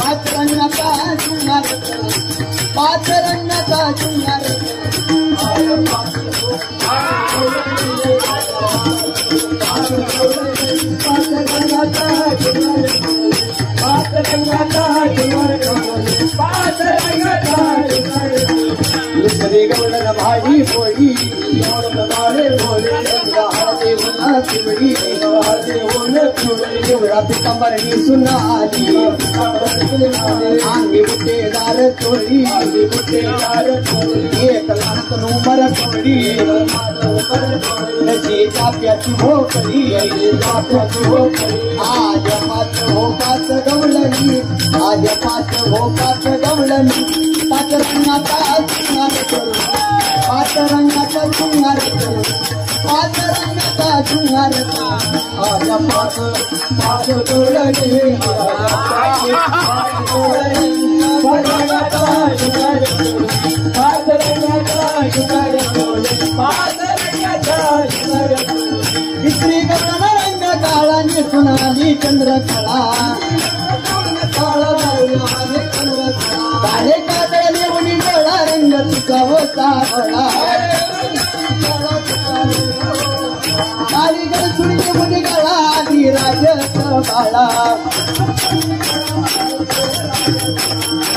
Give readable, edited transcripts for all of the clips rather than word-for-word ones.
पाचरंगाचा जुनार पाचरंगाचा जुनार गौडन भाई बोली कंबरनी सुनाली आंगी बुटेदार चोरी एक लाख नंबर चोरी चाप्याची भोकरी आज पाच हो पाच गवळणी आज पाच हो पाच गवळणी पाच रंगाचा जुनार पाच रंगाचा जुनार पाच रंगाचा जुनार आज पाच पाच गवळणी पाच रंगाचा जुनार पाच रंगाचा जुनार पाच रंगाचा जुनार इस्त्री गवळण रंग काळा सोनाली चंद्रकला काळे कातळे उडी डोळा रंग तुझा काळीगड सुडी उडी गळा आधी राजत बाळा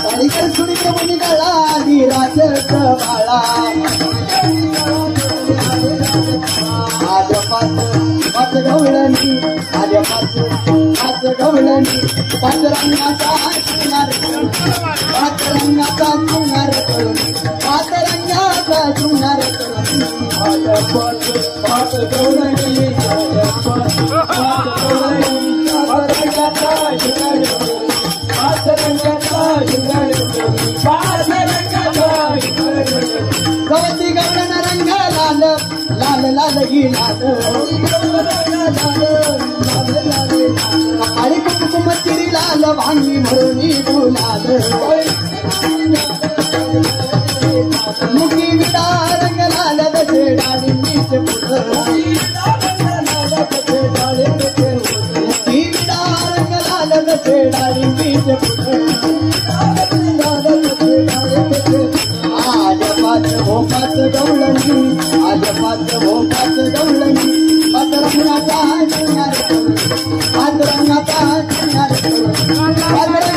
काळीगड सुडी उडी गळा आधी राजत बाळा आज पाच पाच गवळणी आज पाच पाच गवळणी पाच रंगाचा जुनार पाच रंगाचा जुनार पाच रंगाचा जुनार आज पाच पाच गवळणी पाच गवळणी पाच रंगाचा जुनार पाच रंगाचा जुनार पाच रंगाचा गवती गवळण रंग लाल लाल लाल ही लाल आणि कुंकुम चिरी लाल भांगी म्हणून गुलाल मुखी विडा रंग लाल दशे डाळी मीच मुखी विडा रंग लाल दशे डाळी मीच आज पाच हो पाच गवळणी आज पाच हो पाच गवळणी पाच रंगाचा जुनार पाच रंगाचा जुनार